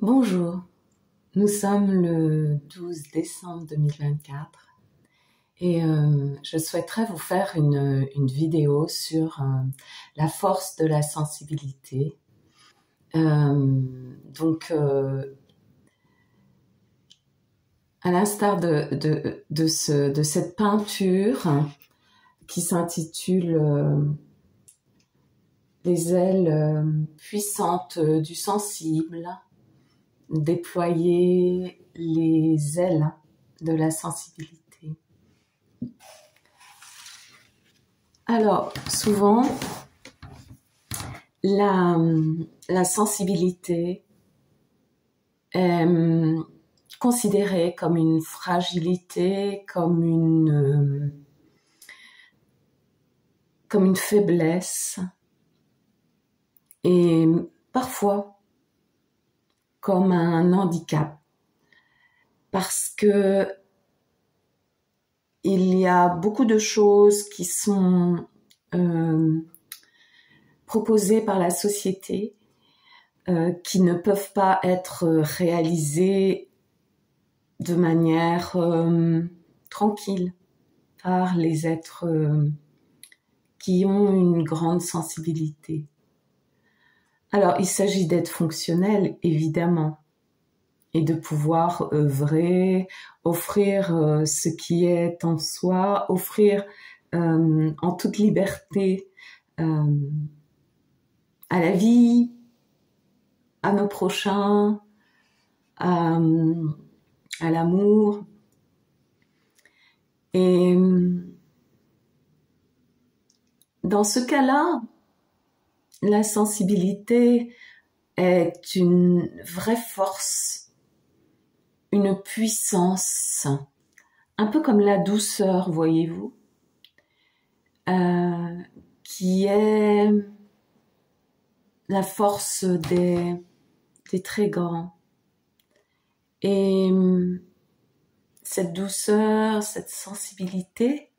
Bonjour, nous sommes le 12 décembre 2024 et je souhaiterais vous faire une vidéo sur la force de la sensibilité. À l'instar de cette peinture qui s'intitule Les ailes puissantes du sensible, déployer les ailes de la sensibilité. Alors, souvent, la sensibilité est considérée comme une fragilité, comme une faiblesse, et parfois comme un handicap, parce que il y a beaucoup de choses qui sont proposées par la société qui ne peuvent pas être réalisées de manière tranquille par les êtres qui ont une grande sensibilité. Alors, il s'agit d'être fonctionnel, évidemment, et de pouvoir œuvrer, offrir ce qui est en soi, offrir en toute liberté à la vie, à nos prochains, à l'amour. Et dans ce cas-là, la sensibilité est une vraie force, une puissance, un peu comme la douceur, voyez-vous, qui est la force des très grands. Et cette douceur, cette sensibilité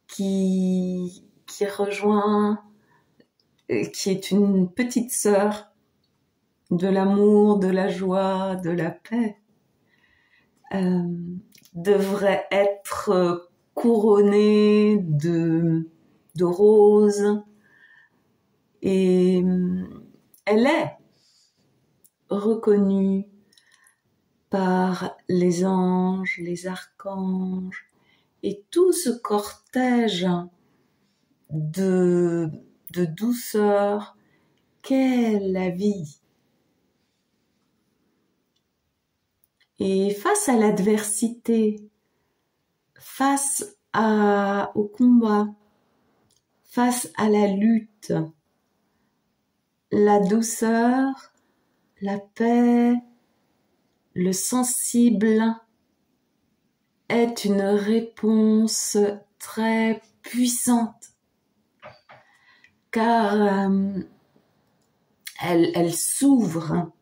qui rejoint, qui est une petite sœur de l'amour, de la joie, de la paix, devrait être couronnée de roses, et elle est reconnue par les anges, les archanges et tout ce cortège de douceur qu'est la vie. Et face à l'adversité, face au combat, face à la lutte, la douceur, la paix, le sensible est une réponse très puissante, car elle s'ouvre,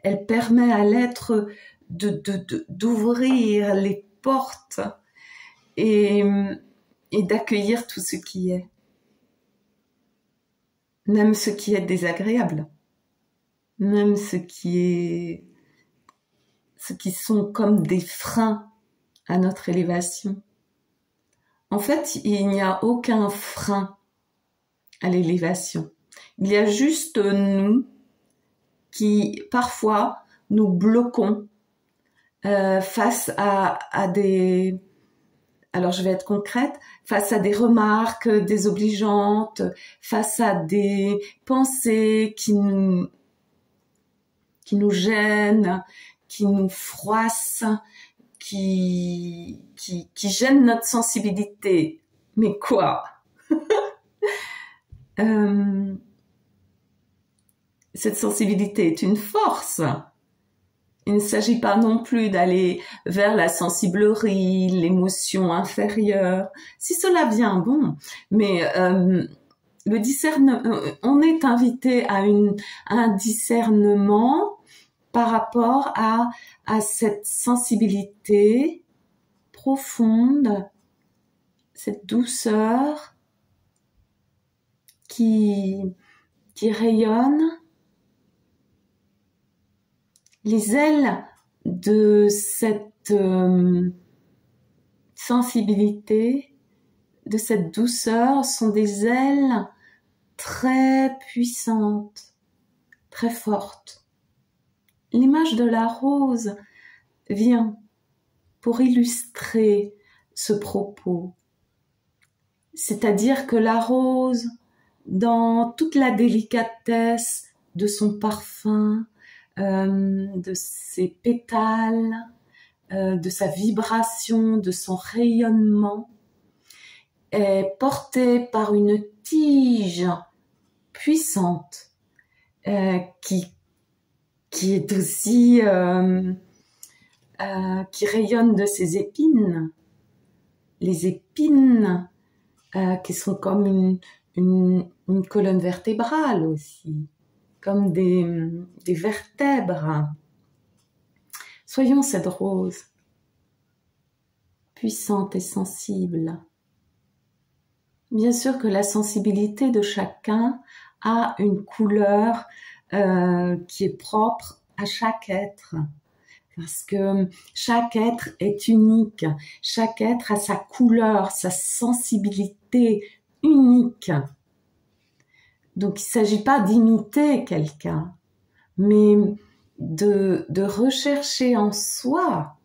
elle permet à l'être d'ouvrir les portes et d'accueillir tout ce qui est, même ce qui est désagréable, même ce qui sont comme des freins à notre élévation. En fait, il n'y a aucun frein à l'élévation. Il y a juste nous qui, parfois, nous bloquons face à des... Alors, je vais être concrète, face à des remarques désobligeantes, face à des pensées qui nous gênent, qui nous froissent, qui gênent notre sensibilité. Mais quoi? Cette sensibilité est une force. Il ne s'agit pas non plus d'aller vers la sensiblerie, l'émotion inférieure. Si cela vient, bon, mais le discernement, on est invité à un discernement par rapport à cette sensibilité profonde, cette douceur qui rayonne Les ailes de cette sensibilité, de cette douceur, sont des ailes très puissantes, très fortes. L'image de la rose vient pour illustrer ce propos. C'est-à-dire que la rose, dans toute la délicatesse de son parfum, de ses pétales, de sa vibration, de son rayonnement, est portée par une tige puissante qui est aussi qui rayonne de ses épines. Les épines qui sont comme une colonne vertébrale aussi, comme des vertèbres. Soyons cette rose, puissante et sensible. Bien sûr que la sensibilité de chacun a une couleur qui est propre à chaque être. Parce que chaque être est unique, chaque être a sa couleur, sa sensibilité unique. Donc il ne s'agit pas d'imiter quelqu'un, mais de rechercher en soi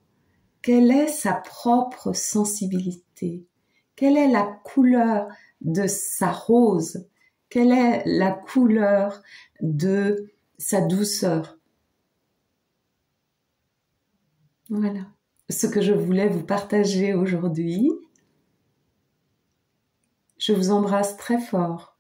quelle est sa propre sensibilité, quelle est la couleur de sa rose, quelle est la couleur de sa douceur. Voilà ce que je voulais vous partager aujourd'hui. Je vous embrasse très fort.